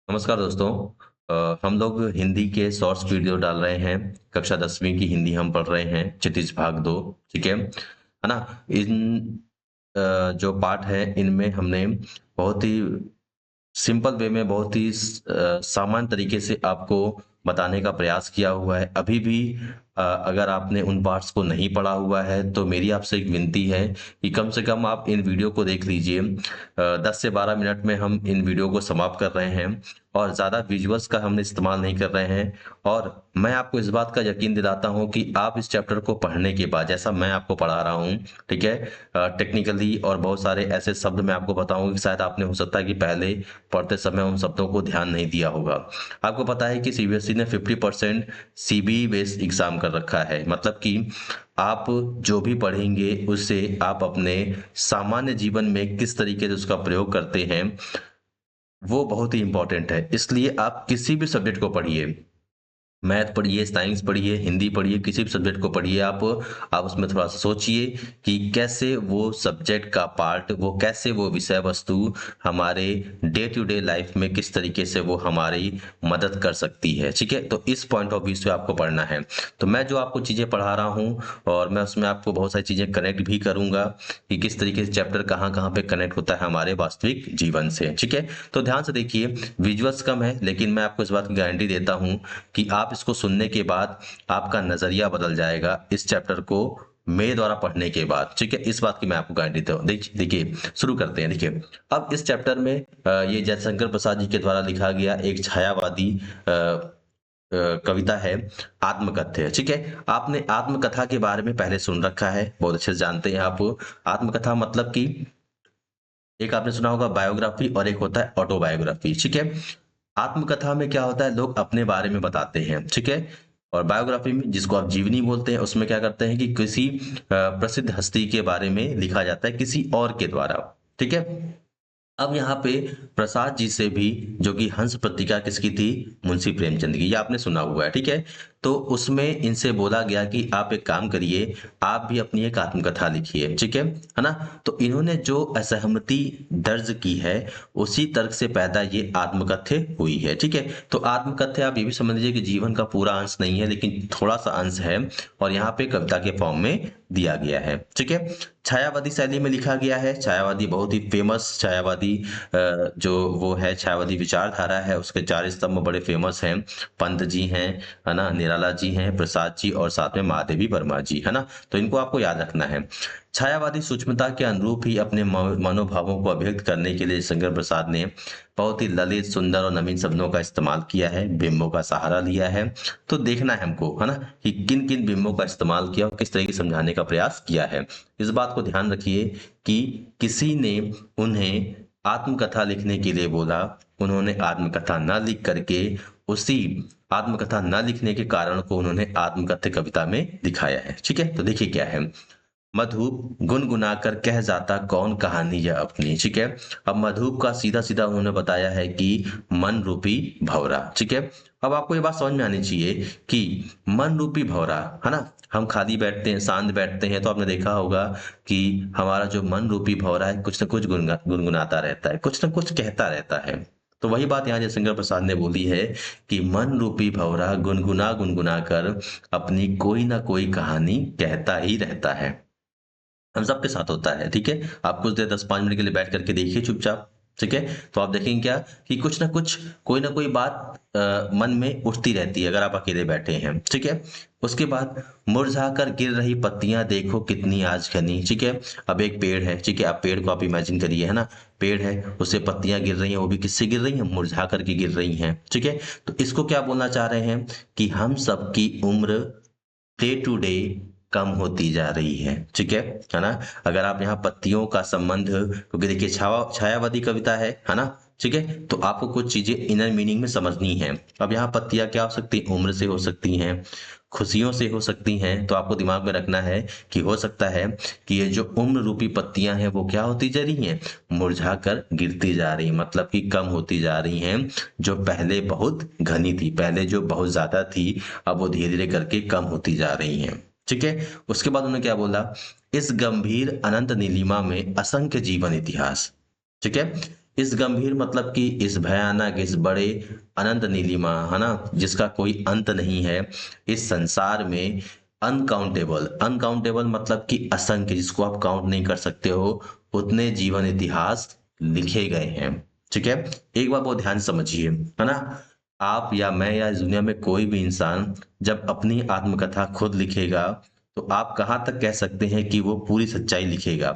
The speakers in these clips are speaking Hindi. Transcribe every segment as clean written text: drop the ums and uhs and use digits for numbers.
नमस्कार दोस्तों। हम लोग हिंदी के शॉर्ट्स वीडियो डाल रहे हैं। कक्षा 10वीं की हिंदी हम पढ़ रहे हैं, क्षितिज भाग 2। ठीक है ना? इन जो पाठ है इनमें हमने बहुत ही सिंपल वे में बहुत ही सामान्य तरीके से आपको बताने का प्रयास किया हुआ है। अभी भी अगर आपने उन पार्ट्स को नहीं पढ़ा हुआ है तो मेरी आपसे एक विनती है कि कम से कम आप इन वीडियो को देख लीजिए। 10 से 12 मिनट में हम इन वीडियो को समाप्त कर रहे हैं और ज़्यादा विजुअल्स का हमने इस्तेमाल नहीं कर रहे हैं। और मैं आपको इस बात का यकीन दिलाता हूँ कि आप इस चैप्टर को पढ़ने के बाद जैसा मैं आपको पढ़ा रहा हूँ, ठीक है, टेक्निकली और बहुत सारे ऐसे शब्द मैं आपको बताऊंगा कि शायद आपने हो सकता है कि पहले पढ़ते समय उन शब्दों को ध्यान नहीं दिया होगा। आपको पता है कि सीबीएसई ने 50% सीबीई बेस्ड एग्जाम कर रखा है, मतलब कि आप जो भी पढ़ेंगे उससे आप अपने सामान्य जीवन में किस तरीके से उसका प्रयोग करते हैं वो बहुत ही इंपॉर्टेंट है। इसलिए आप किसी भी सब्जेक्ट को पढ़िए, मैथ पढ़िए, साइंस पढ़िए, हिंदी पढ़िए, किसी भी सब्जेक्ट को पढ़िए आप उसमें थोड़ा-सा सोचिए कि कैसे वो सब्जेक्ट का पार्ट, वो कैसे वो विषय वस्तु हमारे डे टू डे लाइफ में किस तरीके से वो हमारी मदद कर सकती है, ठीक है? तो इस पॉइंट ऑफ व्यू से आपको पढ़ना है। तो मैं जो आपको चीज़ें पढ़ा रहा हूँ और मैं उसमें आपको बहुत सारी चीज़ें कनेक्ट भी करूँगा कि किस तरीके से चैप्टर कहाँ-कहाँ पे कनेक्ट होता है हमारे वास्तविक जीवन से, ठीक है? तो ध्यान से देखिए, विजुअल्स कम है लेकिन मैं आपको इस बात की गारंटी देता हूँ कि आप इसको सुनने के बाद आपका नजरिया बदल जाएगा इस चैप्टर को मेरे द्वारा पढ़ने के बाद, ठीक है? इस बात की मैं आपको गारंटी देता हूँ। देखिए, शुरू करते हैं। देखिए, अब इस चैप्टर में ये जयशंकर प्रसाद जी के द्वारा लिखा गया एक छायावादी कविता है, आत्मकथ्य, ठीक है? आपने आत्मकथा के बारे में पहले सुन रखा है, बहुत अच्छे से जानते हैं आप। आत्मकथा मतलब कि एक आपने सुना होगा बायोग्राफी और एक होता है ऑटोबायोग्राफी, ठीक है? आत्मकथा में क्या होता है, लोग अपने बारे में बताते हैं, ठीक है? और बायोग्राफी में, जिसको आप जीवनी बोलते हैं, उसमें क्या करते हैं कि किसी प्रसिद्ध हस्ती के बारे में लिखा जाता है किसी और के द्वारा, ठीक है? अब यहाँ पे प्रसाद जी से भी, जो कि हंस पत्रिका किसकी थी, मुंशी प्रेमचंद की, ये आपने सुना हुआ है, ठीक है? तो उसमें इनसे बोला गया कि आप एक काम करिए, आप भी अपनी एक आत्मकथा लिखिए, ठीक है ना? तो इन्होंने जो असहमति दर्ज की है उसी तर्क से पैदा ये आत्मकथ्य हुई है, ठीक है? तो आत्मकथ्य आप ये भी समझ लीजिए कि जीवन का पूरा अंश नहीं है लेकिन थोड़ा सा अंश है और यहाँ पे कविता के फॉर्म में दिया गया है, ठीक है? छायावादी शैली में लिखा गया है। छायावादी बहुत ही फेमस छायावादी जो वो है, छायावादी विचारधारा है, उसके 4 स्तंभ बड़े फेमस हैं। पंत जी हैं, है ना? निराला जी हैं, प्रसाद जी और साथ में महादेवी वर्मा जी, है ना? तो इनको आपको याद रखना है। छायावादी सूक्ष्मता के अनुरूप ही अपने मनोभावों को अभिव्यक्त करने के लिए शंकर प्रसाद ने बहुत ही ललित, सुंदर और नवीन शब्दों का इस्तेमाल किया है, बिंबों का सहारा लिया है। तो देखना है हमको, है ना, कि किन किन बिंबों का इस्तेमाल किया और किस तरीके से समझाने का प्रयास किया है। इस बात को ध्यान रखिए कि किसी ने उन्हें आत्मकथा लिखने के लिए बोला, उन्होंने आत्मकथा ना लिख करके उसी आत्मकथा ना लिखने के कारण को उन्होंने आत्मकथ्य कविता में दिखाया है, ठीक है? तो देखिए क्या है, मधुप गुनगुनाकर कह जाता कौन कहानी यह अपनी, ठीक है? अब मधुप का सीधा सीधा उन्होंने बताया है कि मन रूपी भंवरा, ठीक है? अब आपको ये बात समझ में आनी चाहिए कि मन रूपी भंवरा, है ना, हम खाली बैठते हैं, शांत बैठते हैं तो आपने देखा होगा कि हमारा जो मन रूपी भंवरा है कुछ ना कुछ गुनगुनाता रहता है, कुछ ना कुछ कहता रहता है। तो वही बात यहाँ जयशंकर प्रसाद ने बोली है कि मन रूपी भंवरा गुनगुना गुनगुना कर अपनी कोई ना कोई कहानी कहता ही रहता है। हम सबके साथ होता है, ठीक है? आप कुछ देर 10-5 मिनट के लिए बैठ करके देखिए चुपचाप, ठीक है? तो आप देखेंगे क्या कि कुछ ना कुछ, कोई ना कोई बात मन में उठती रहती है अगर आप अकेले बैठे हैं, ठीक है? उसके बाद मुरझाकर गिर रही पत्तियां देखो कितनी आज घनी, ठीक है? अब एक पेड़ है, ठीक है? आप पेड़ को आप इमेजिन करिए, है ना? पेड़ है, उससे पत्तियां गिर रही हैं, वो भी किससे गिर रही हैं? मुरझा करके गिर रही हैं, ठीक है? तो इसको क्या बोलना चाह रहे हैं कि हम सबकी उम्र डे टू डे कम होती जा रही है, ठीक है ना? अगर आप यहाँ पत्तियों का संबंध, क्योंकि देखिए छायावादी कविता है ना? ठीक है, तो आपको कुछ चीजें इनर मीनिंग में समझनी है। अब यहाँ पत्तियां क्या हो सकती हैं? उम्र से हो सकती हैं, खुशियों से हो सकती हैं। तो आपको दिमाग में रखना है कि हो सकता है कि ये जो उम्र रूपी पत्तियां हैं वो क्या होती जा रही हैं? मुरझा कर गिरती जा रही, मतलब कि कम होती जा रही हैं। जो पहले बहुत घनी थी, पहले जो बहुत ज्यादा थी, अब वो धीरे धीरे करके कम होती जा रही हैं, ठीक है? उसके बाद उन्होंने क्या बोला, इस गंभीर अनंत नीलिमा में असंख्य जीवन इतिहास, ठीक है? इस गंभीर मतलब कि इस भयानक, इस बड़े अनंत नीलिमा, है ना, जिसका कोई अंत नहीं है, इस संसार में अनकाउंटेबल, अनकाउंटेबल मतलब कि असंख्य, जिसको आप काउंट नहीं कर सकते हो, उतने जीवन इतिहास लिखे गए हैं। ठीक है, एक बात बहुत ध्यान से समझिए, है ना, आप या मैं या इस दुनिया में कोई भी इंसान जब अपनी आत्मकथा खुद लिखेगा, तो आप कहाँ तक कह सकते हैं कि वो पूरी सच्चाई लिखेगा?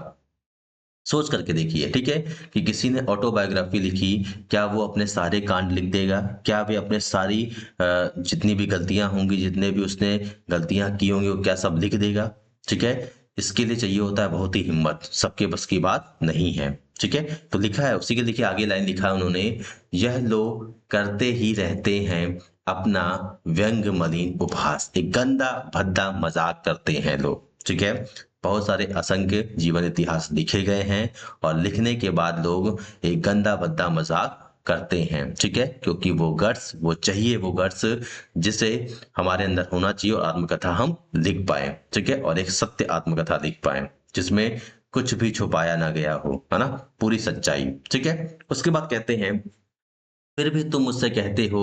सोच करके देखिए, ठीक है, कि किसी ने ऑटोबायोग्राफी लिखी, क्या वो अपने सारे कांड लिख देगा? क्या वे अपने सारी जितनी भी गलतियां होंगी, जितने भी उसने गलतियां की होंगी, वो क्या सब लिख देगा? ठीक है, इसके लिए चाहिए होता है बहुत ही हिम्मत, सबके बस की बात नहीं है। ठीक है, तो लिखा है, उसी के लिखे आगे लाइन लिखा है उन्होंने, यह लोग करते ही रहते हैं अपना व्यंग मलिन उपहास, एक गंदा भद्दा मजाक करते हैं लोग। ठीक है, बहुत सारे असंख्य जीवन इतिहास लिखे गए हैं, और लिखने के बाद लोग एक गंदा भद्दा मजाक करते हैं। ठीक है, क्योंकि वो गट्स, वो चाहिए, वो गट्स जिसे हमारे अंदर होना चाहिए, और आत्मकथा हम लिख पाए। ठीक है, और एक सत्य आत्मकथा लिख पाए, जिसमें कुछ भी छुपाया ना गया हो, है ना, पूरी सच्चाई। ठीक है, उसके बाद कहते हैं, फिर भी तुम मुझसे कहते हो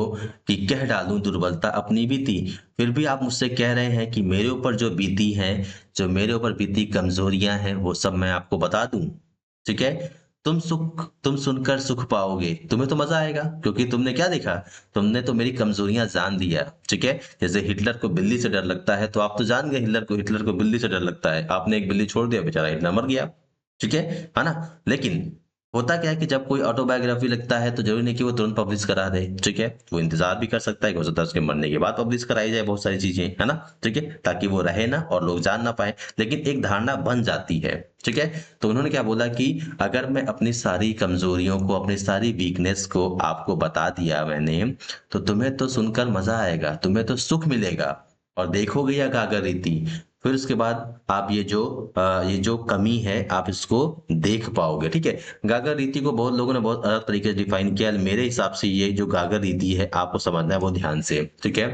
कि कह डालूं दुर्बलता अपनी बीती। फिर भी आप मुझसे कह रहे हैं कि मेरे ऊपर जो बीती है, जो मेरे ऊपर बीती कमजोरियां हैं, वो सब मैं आपको बता दूं। ठीक है, तुम सुनकर सुख पाओगे, तुम्हें तो मजा आएगा, क्योंकि तुमने क्या देखा, तुमने तो मेरी कमजोरियां जान लिया। ठीक है, जैसे हिटलर को बिल्ली से डर लगता है, तो आप तो जान गए हिटलर को बिल्ली से डर लगता है, आपने एक बिल्ली छोड़ दिया, बेचारा हिटलर मर गया। ठीक है ना, लेकिन होता क्या है कि जब कोई ऑटोबायोग्राफी लिखता है, तो जरूरी नहीं कि वो तुरंत पब्लिश करा दे। ठीक है, वो इंतजार भी कर सकता है कि हो सकता है उसके मरने के बाद पब्लिश कराई जाए बहुत सारी चीजें, है ना। ठीक है, ताकि वो रहे ना और लोग जान ना पाए, लेकिन एक धारणा बन जाती है। ठीक है, तो उन्होंने क्या बोला कि अगर मैं अपनी सारी कमजोरियों को, अपनी सारी वीकनेस को आपको बता दिया मैंने, तो तुम्हें तो सुनकर मजा आएगा, तुम्हें तो सुख मिलेगा, और देखोगे या गागर रीति, फिर उसके बाद आप ये जो कमी है, आप इसको देख पाओगे। ठीक है, गागर रीति को बहुत लोगों ने बहुत अलग तरीके से डिफाइन किया, मेरे हिसाब से ये जो गागर रीति है, आपको समझना है बहुत ध्यान से। ठीक है,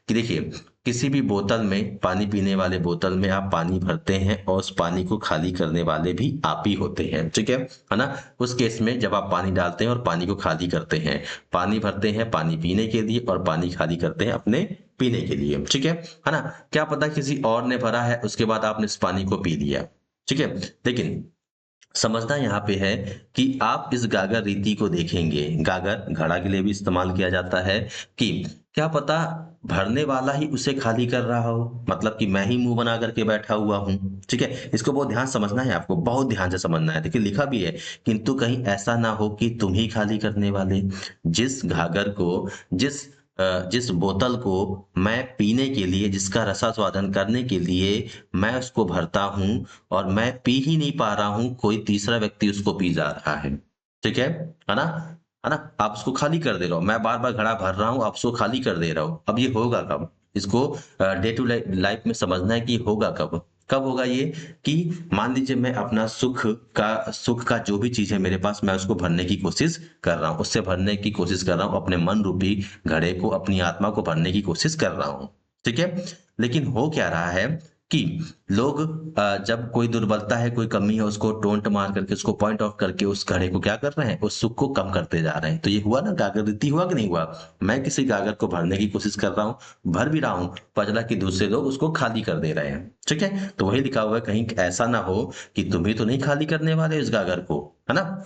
कि देखिए, किसी भी बोतल में, पानी पीने वाले बोतल में आप पानी भरते हैं, और उस पानी को खाली करने वाले भी आप ही होते हैं। ठीक है ना, उस केस में जब आप पानी डालते हैं और पानी को खाली करते हैं, पानी भरते हैं पानी पीने के लिए, और पानी खाली करते हैं अपने पीने के लिए। ठीक है ना, क्या पता किसी और ने भरा है, उसके बाद आपने इस पानी को पी लिया। ठीक है, लेकिन समझना यहाँ पे है कि आप इस गागर रीति को देखेंगे, गागर घड़ा के लिए भी इस्तेमाल किया जाता है, कि क्या पता भरने वाला ही उसे खाली कर रहा हो, मतलब कि मैं ही मुंह बना करके बैठा हुआ हूं। ठीक है, इसको बहुत ध्यान समझना है, आपको बहुत ध्यान से समझना है। देखिए लिखा भी है, किंतु कहीं ऐसा ना हो कि तुम ही खाली करने वाले, जिस घाघर को, जिस जिस बोतल को मैं पीने के लिए, जिसका रसास्वादन करने के लिए मैं उसको भरता हूं, और मैं पी ही नहीं पा रहा हूं, कोई तीसरा व्यक्ति उसको पी जा रहा है। ठीक है ना, है ना, आप उसको खाली कर दे रहे हो, मैं बार बार घड़ा भर रहा हूं, आप उसको खाली कर दे रहा हो। अब ये होगा कब, इसको डे टू लाइफ में समझना है कि होगा कब, कब होगा ये, कि मान लीजिए मैं अपना सुख का जो भी चीज है मेरे पास, मैं उसको भरने की कोशिश कर रहा हूँ, उससे भरने की कोशिश कर रहा हूँ, अपने मन रूपी घड़े को, अपनी आत्मा को भरने की कोशिश कर रहा हूँ। ठीक है, लेकिन हो क्या रहा है कि लोग जब कोई दुर्बलता है, कोई कमी है, उसको टोंट मार करके, उसको पॉइंट आउट करके उस घड़े को क्या कर रहे हैं, उस सुख को कम करते जा रहे हैं। तो ये हुआ ना, गागर रीति हुआ कि नहीं हुआ, मैं किसी गागर को भरने की कोशिश कर रहा हूँ, भर भी रहा हूँ, पचला कि दूसरे लोग उसको खाली कर दे रहे हैं। ठीक है, तो वही लिखा हुआ है, कहीं ऐसा ना हो कि तुम ही तो नहीं खाली करने वाले इस गागर को, है ना।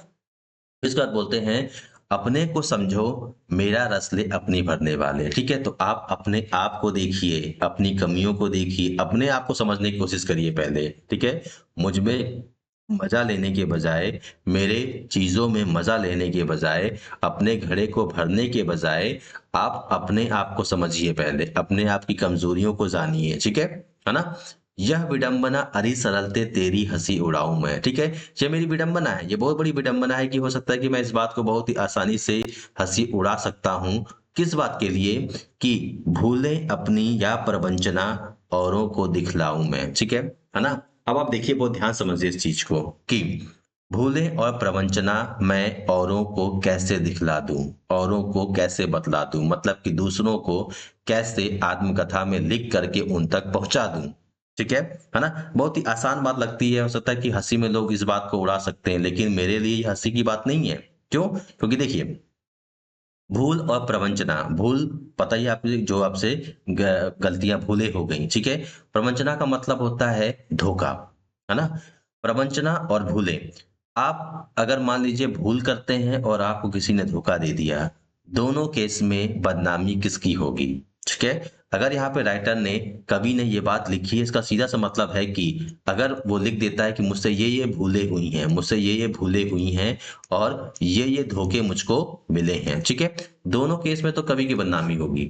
इसके बाद बोलते हैं, अपने को समझो मेरा रस ले अपनी भरने वाले। ठीक है, तो आप अपने आप को देखिए, अपनी कमियों को देखिए, अपने आप को समझने की कोशिश करिए पहले। ठीक है, मुझ में मजा लेने के बजाय, मेरे चीजों में मजा लेने के बजाय, अपने घड़े को भरने के बजाय, आप अपने आप को समझिए पहले, अपने आप की कमजोरियों को जानिए। ठीक है ना, यह विडंबना अरी सरलते तेरी हंसी उड़ाऊं मैं। ठीक है, ये मेरी विडंबना है, ये बहुत बड़ी विडंबना है, कि हो सकता है कि मैं इस बात को बहुत ही आसानी से हंसी उड़ा सकता हूं। किस बात के लिए, कि भूलें अपनी या प्रवंचना औरों को दिखलाऊं मैं। ठीक है ना, अब आप देखिए, बहुत ध्यान समझिए इस चीज को, कि भूलें और प्रवंचना मैं औरों को कैसे दिखला दूं, औरों को कैसे बतला दूं, मतलब कि दूसरों को कैसे आत्मकथा में लिख करके उन तक पहुंचा दूं। ठीक है ना, बहुत ही आसान बात लगती है, हो सकता है कि हंसी में लोग इस बात को उड़ा सकते हैं, लेकिन मेरे लिए ये हंसी की बात नहीं है। क्यों? क्योंकि देखिए, भूल और प्रवंचना, भूल पता ही है आपको जो आपसे गलतियां भूलें हो गई, ठीक है। प्रवंचना का मतलब होता है धोखा, है ना। प्रवंचना और भूलें, आप अगर मान लीजिए भूल करते हैं और आपको किसी ने धोखा दे दिया, दोनों केस में बदनामी किसकी होगी, ठीक है। अगर यहाँ पे राइटर ने, कवि ने ये बात लिखी है, इसका सीधा सा मतलब है कि अगर वो लिख देता है कि मुझसे ये भूलें हुई हैं, मुझसे ये भूलें हुई हैं और ये धोखे मुझको मिले हैं, ठीक है। दोनों केस में तो कवि की बदनामी होगी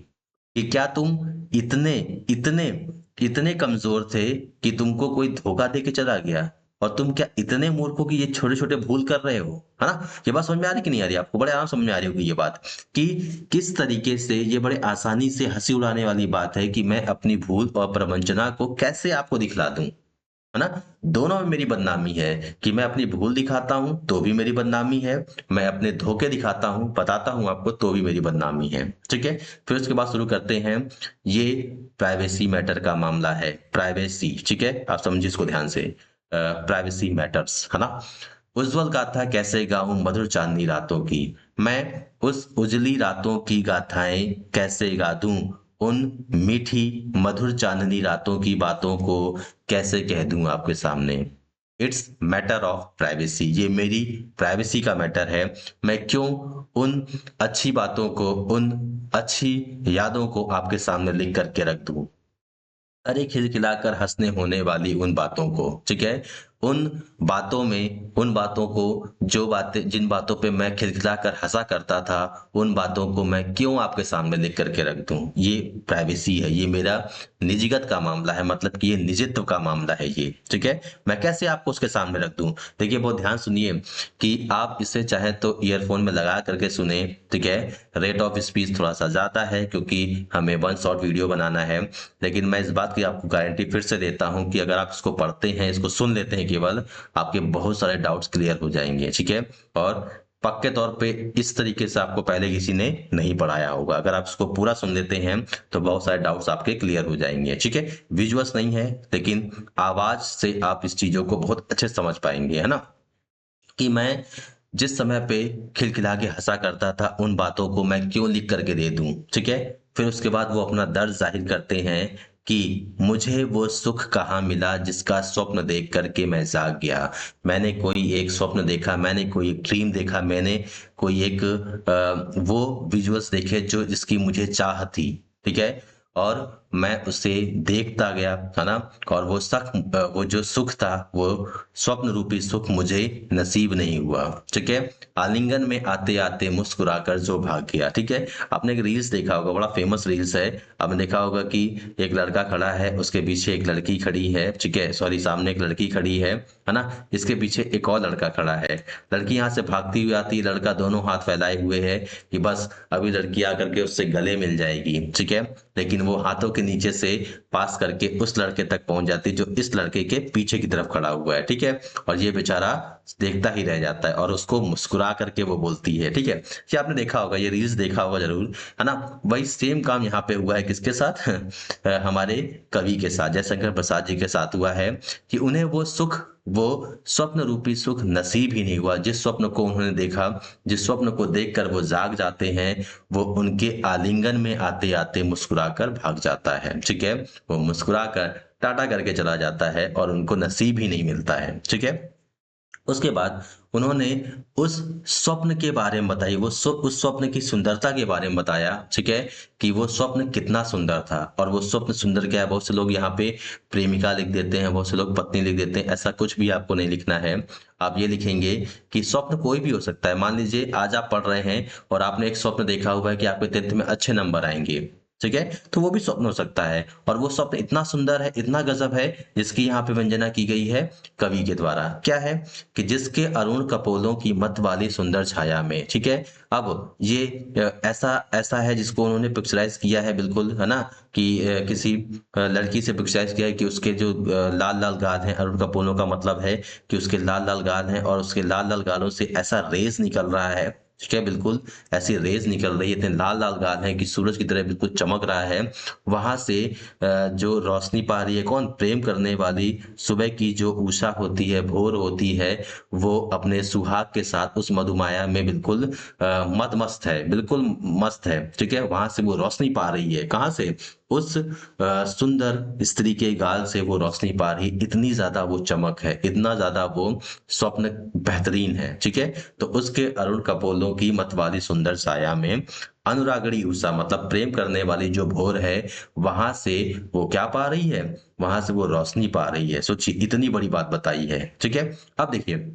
कि क्या तुम इतने इतने इतने कमजोर थे कि तुमको कोई धोखा दे के चला गया, और तुम क्या इतने मूर्ख हो कि ये छोटे छोटे भूल कर रहे हो, है ना। ये बात समझ में आ रही कि नहीं आ रही आपको? बड़े आराम समझ में आ रही होगी ये बात कि किस तरीके से ये बड़े आसानी से हंसी उड़ाने वाली बात है कि मैं अपनी भूल और प्रवंचना को कैसे आपको दिखला दूं, है ना। दोनों में मेरी बदनामी है कि मैं अपनी भूल दिखाता हूं तो भी मेरी बदनामी है, मैं अपने धोखे दिखाता हूं बताता हूं आपको तो भी मेरी बदनामी है, ठीक है। फिर उसके बाद शुरू करते हैं। ये प्राइवेसी मैटर का मामला है, प्राइवेसी, ठीक है, आप समझिए इसको ध्यान से। प्राइवेसी मैटर्स, है ना। उज्जवल गाथा कैसे गाऊं मधुर चांदनी रातों की, मैं उस उजली रातों की गाथाएं कैसे गा दूं, उन मीठी मधुर चांदनी रातों की बातों को कैसे कह दूं आपके सामने। इट्स मैटर ऑफ प्राइवेसी, ये मेरी प्राइवेसी का मैटर है। मैं क्यों उन अच्छी बातों को, उन अच्छी यादों को आपके सामने लिख करके रख दूं, अरे खिलखिलाकर हंसने होने वाली उन बातों को, ठीक है। उन बातों में, उन बातों को, जो बातें, जिन बातों पे मैं खिलखिलाकर हंसा करता था, उन बातों को मैं क्यों आपके सामने लिख करके रख दूं। ये प्राइवेसी है, ये मेरा निजीगत का मामला है, मतलब कि ये निजित्व का मामला है ये, ठीक है। मैं कैसे आपको उसके सामने रख दूं? देखिए बहुत ध्यान सुनिए कि आप इसे चाहे तो ईयरफोन में लगा करके सुने, ठीक है। रेट ऑफ स्पीच थोड़ा सा ज्यादा है क्योंकि हमें वन शॉट वीडियो बनाना है, लेकिन मैं इस बात की आपको गारंटी फिर से देता हूं कि अगर आप इसको पढ़ते हैं, इसको सुन लेते हैं केवल, आपके बहुत सारे डाउट्स क्लियर हो जाएंगे, ठीक है। और पक्के तौर पे इस तरीके से आपको पहले किसी ने नहीं पढ़ाया होगा, अगर आप इसको पूरा सुन लेते हैं तो बहुत सारे डाउट्स आपके क्लियर हो जाएंगे, ठीक है। विजुअल्स नहीं है लेकिन आवाज से आप इस चीजों को बहुत अच्छे से समझ पाएंगे, है ना। कि मैं जिस समय पे खिलखिला के हंसा करता था, उन बातों को मैं क्यों लिख करके दे दूं, ठीक है। फिर उसके बाद वो अपना दर्द जाहिर करते हैं कि मुझे वो सुख कहाँ मिला जिसका स्वप्न देख करके मैं जाग गया। मैंने कोई एक स्वप्न देखा, मैंने कोई एक ड्रीम देखा, मैंने कोई एक वो विजुअल्स देखे जो जिसकी मुझे चाह थी, ठीक है। और मैं उसे देखता गया, है ना। और वो जो सुख था, वो स्वप्न रूपी सुख मुझे नसीब नहीं हुआ, ठीक है। आलिंगन में आते आते मुस्कुराकर जो भाग गया, ठीक है। आपने एक रील्स देखा होगा, बड़ा फेमस रील्स है। आपने देखा होगा कि एक लड़का खड़ा है, उसके पीछे एक लड़की खड़ी है, ठीक है, सॉरी, सामने एक लड़की खड़ी है ना। इसके पीछे एक और लड़का खड़ा है। लड़की यहाँ से भागती हुई आती है, लड़का दोनों हाथ फैलाए हुए है कि बस अभी लड़की आकर के उससे गले मिल जाएगी, ठीक है। लेकिन वो हाथों के नीचे से पास करके उस लड़के तक पहुंच जाती है जो इस लड़के के पीछे की तरफ खड़ा हुआ है, ठीक है। और ये बेचारा देखता ही रह जाता है और उसको मुस्कुरा करके वो बोलती है, ठीक है। ये आपने देखा होगा, ये रील्स देखा होगा जरूर, है ना। वही सेम काम यहाँ पे हुआ है किसके साथ हमारे कवि के साथ, जयशंकर प्रसाद जी के साथ हुआ है कि उन्हें वो सुख, वो स्वप्न रूपी सुख नसीब ही नहीं हुआ। जिस स्वप्न को उन्होंने देखा, जिस स्वप्न को देखकर वो जाग जाते हैं, वो उनके आलिंगन में आते आते मुस्कुराकर भाग जाता है, ठीक है। वो मुस्कुराकर टाटा करके चला जाता है और उनको नसीब ही नहीं मिलता है, ठीक है। उसके बाद उन्होंने उस स्वप्न के बारे में बताई, उस स्वप्न की सुंदरता के बारे में बताया, ठीक है। कि वो स्वप्न कितना सुंदर था, और वो स्वप्न सुंदर क्या है। बहुत से लोग यहाँ पे प्रेमिका लिख देते हैं, बहुत से लोग पत्नी लिख देते हैं, ऐसा कुछ भी आपको नहीं लिखना है। आप ये लिखेंगे कि स्वप्न कोई भी हो सकता है। मान लीजिए आज आप पढ़ रहे हैं और आपने एक स्वप्न देखा हुआ है कि आपके 10th में अच्छे नंबर आएंगे, ठीक है। तो वो भी स्वप्न हो सकता है, और वो स्वप्न इतना सुंदर है, इतना गजब है, जिसकी यहाँ पे वंदना की गई है कवि के द्वारा। क्या है कि जिसके अरुण कपोलों की मत वाली सुंदर छाया में, ठीक है। अब ये ऐसा ऐसा है जिसको उन्होंने पिक्चराइज किया है, बिल्कुल, है ना। कि किसी लड़की से पिक्चराइज किया है कि उसके जो लाल लाल गाल हैं, अरुण कपोलों का मतलब है कि उसके लाल लाल गाल हैं, और उसके लाल लाल गालों से ऐसा रेस निकल रहा है, ठीक है, बिल्कुल ऐसी रेज़ निकल रही है, इतने लाल-लाल गाल हैं कि सूरज की तरह बिल्कुल चमक रहा है। वहाँ से जो रोशनी पा रही है कौन? प्रेम करने वाली सुबह की जो उषा होती है, भोर होती है, वो अपने सुहाग के साथ उस मधुमाया में बिल्कुल मद-मस्त है, बिल्कुल मस्त है, ठीक है? वहाँ से वो रोशनी पा रही है, कहाँ से? उस सुंदर स्त्री के गाल से वो रोशनी पा रही, इतनी ज़्यादा वो चमक है, इतना ज़्यादा वो स्वप्न बेहतरीन है, ठीक है? तो उसके अरुण कपोलों की मतवाली सुंदर साया में अनुरागणी उषा मतलब प्रेम करने वाली जो भोर है, वहाँ से वो क्या पा रही है? वहाँ से वो रोशनी पा रही है। सोचिए इतनी बड़ी बात बताई है, ठीक है? अब देखिए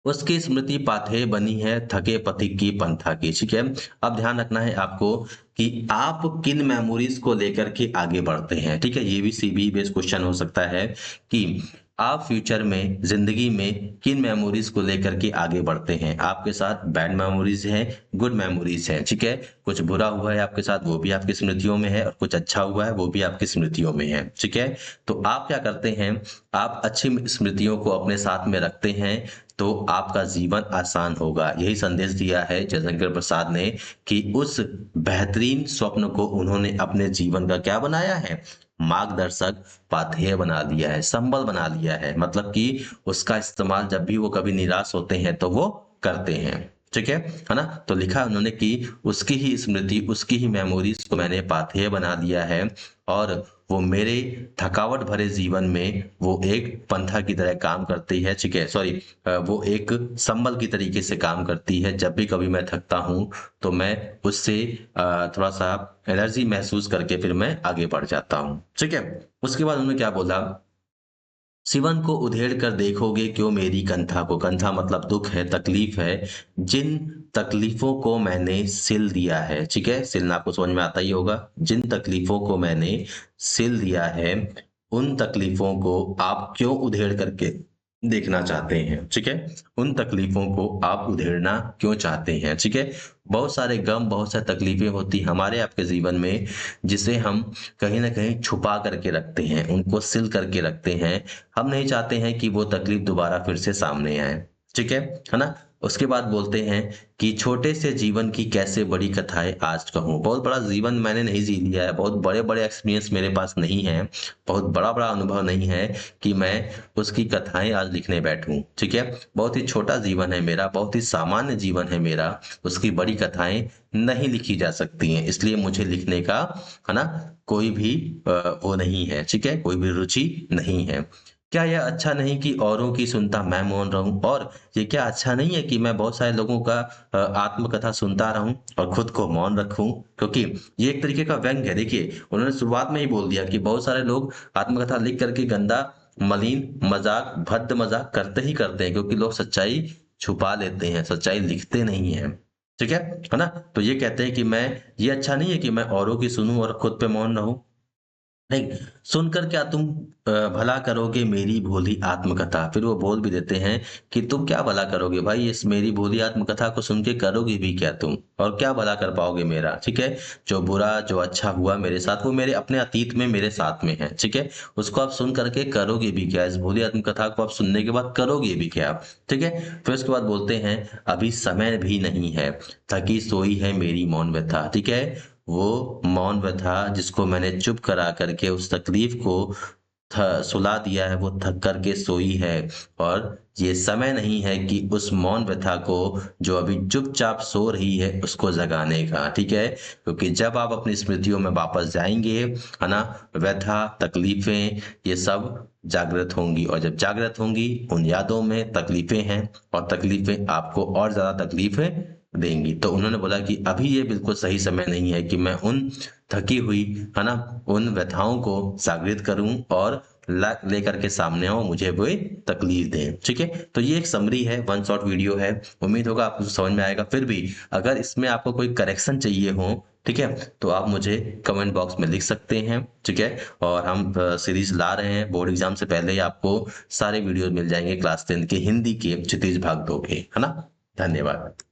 उसकी स्मृति पाथेय बनी है थके पथिक की पंथा की, ठीक है? अब ध्यान रखना है आपको कि आप किन मेमोरीज़ को लेकर के आगे बढ़ते हैं, ठीक है? ये भी सीबीई बेस्ड क्वेश्चन हो सकता है कि आप फ्यूचर में, ज़िंदगी में किन मेमोरीज़ को लेकर के आगे बढ़ते हैं? आपके साथ बैड मेमोरीज़ हैं, गुड मेमोरीज़ हैं, ठीक है? कुछ बुरा हुआ है आपके साथ, वो भी आपकी स्मृतियों में है और कुछ अच्छा हुआ है, वो भी आपकी स्मृतियों में है, ठीक है? तो आप क्या करते हैं, आप अच्छी स्मृतियों को अपने साथ में रखते हैं तो आपका जीवन आसान होगा। यही संदेश दिया है जयशंकर प्रसाद ने कि उस बेहतरीन स्वप्न को उन्होंने अपने जीवन का क्या बनाया है? मार्गदर्शक पाथेय बना दिया है, संबल बना लिया है। मतलब कि उसका इस्तेमाल जब भी वो कभी निराश होते हैं तो वो करते हैं। ठीक है ना? तो लिखा है उन्होंने कि उसकी ही स्मृति, उसकी ही मेमोरीज़ को मैंने पाथेय बना दिया है और वो मेरे थकावट भरे जीवन में वो एक पंथा की तरह काम करती है, ठीक है? सॉरी वो एक संबल की तरीके से काम करती है। जब भी कभी मैं थकता हूँ, तो मैं उससे थोड़ा-सा एनर्जी महसूस करके फिर मैं आगे बढ़ जाता हूँ, ठीक है? उसके बाद उन्होंने क्या बोला सिवन को उधेड़ कर देखोगे क्यों मेरी कंथा को कंथा मतलब दुख है तकलीफ है जिन तकलीफों को मैंने सिल दिया है ठीक है सिलना आपको समझ में आता ही होगा जिन तकलीफों को मैंने सिल दिया है उन तकलीफों को आप क्यों उधेड़ करके देखना चाहते हैं ठीक है उन तकलीफों को आप उधेड़ना क्यों चाहते हैं ठीक है बहुत सारे गम बहुत सारी तकलीफें होती हमारे आपके जीवन में जिसे हम कहीं ना कहीं छुपा करके रखते हैं उनको सिल करके रखते हैं हम नहीं चाहते हैं कि वो तकलीफ दोबारा फिर से सामने आए ठीक है ना उसके बाद बोलते हैं कि छोटे से जीवन की कैसे बड़ी कथाएं आज कहूँ बहुत बड़ा जीवन मैंने नहीं जी लिया है बहुत बड़े बड़े एक्सपीरियंस मेरे पास नहीं है बहुत बड़ा बड़ा अनुभव नहीं है कि मैं उसकी कथाएं आज लिखने बैठूं ठीक है बहुत ही छोटा जीवन है मेरा बहुत ही सामान्य जीवन है मेरा उसकी बड़ी कथाएं नहीं लिखी जा सकती हैं इसलिए मुझे लिखने का है ना कोई भी वो नहीं है ठीक है कोई भी रुचि नहीं है क्या यह अच्छा नहीं कि औरों की सुनता मैं मौन रहूं और ये क्या अच्छा नहीं है कि मैं बहुत सारे लोगों का आत्मकथा सुनता रहूं और खुद को मौन रखूं क्योंकि ये एक तरीके का व्यंग्य है देखिए उन्होंने शुरुआत में ही बोल दिया कि बहुत सारे लोग आत्मकथा लिख करके गंदा मलिन मजाक भद्द मजाक करते ही करते हैं क्योंकि लोग सच्चाई छुपा लेते हैं सच्चाई लिखते नहीं है ठीक है ना तो ये कहते हैं कि मैं ये अच्छा नहीं है कि मैं औरों की सुनूं और खुद पे मौन रहूं नहीं, सुनकर क्या तुम भला करोगे मेरी भोली आत्मकथा फिर वो बोल भी देते हैं कि तुम क्या भला करोगे भाई इस मेरी भोली आत्मकथा को सुन के करोगे भी क्या तुम और क्या भला कर पाओगे मेरा ठीक है जो बुरा जो अच्छा हुआ मेरे साथ वो मेरे अपने अतीत में मेरे साथ में है ठीक है उसको आप सुन करके करोगे भी क्या इस भोली आत्मकथा को आप सुनने के बाद करोगे भी क्या ठीक है फिर उसके बाद बोलते हैं अभी समय भी नहीं है थकी सोई है मेरी मौन व्यथा ठीक है वो मौन व्यथा जिसको मैंने चुप करा करके उस तकलीफ को सुला दिया है वो थक करके सोई है और ये समय नहीं है कि उस मौन व्यथा को जो अभी चुपचाप सो रही है उसको जगाने का ठीक है क्योंकि जब आप अपनी स्मृतियों में वापस जाएंगे है ना व्यथा तकलीफें ये सब जागृत होंगी और जब जागृत होंगी उन यादों में तकलीफें हैं और तकलीफें आपको और ज्यादा तकलीफें देंगी तो उन्होंने बोला कि अभी ये बिल्कुल सही समय नहीं है कि मैं उन थकी हुई है ना उन व्यथाओं को जागृत करूं और लेकर के सामने आओ मुझे वो तकलीफ दें ठीक है तो ये एक समरी है वन शॉट वीडियो है उम्मीद होगा आपको समझ में आएगा फिर भी अगर इसमें आपको कोई करेक्शन चाहिए हो ठीक है तो आप मुझे कमेंट बॉक्स में लिख सकते हैं ठीक है और हम सीरीज ला रहे हैं बोर्ड एग्जाम से पहले ही आपको सारे वीडियो मिल जाएंगे क्लास 10 के हिंदी के क्षितिज भाग 2 के है ना धन्यवाद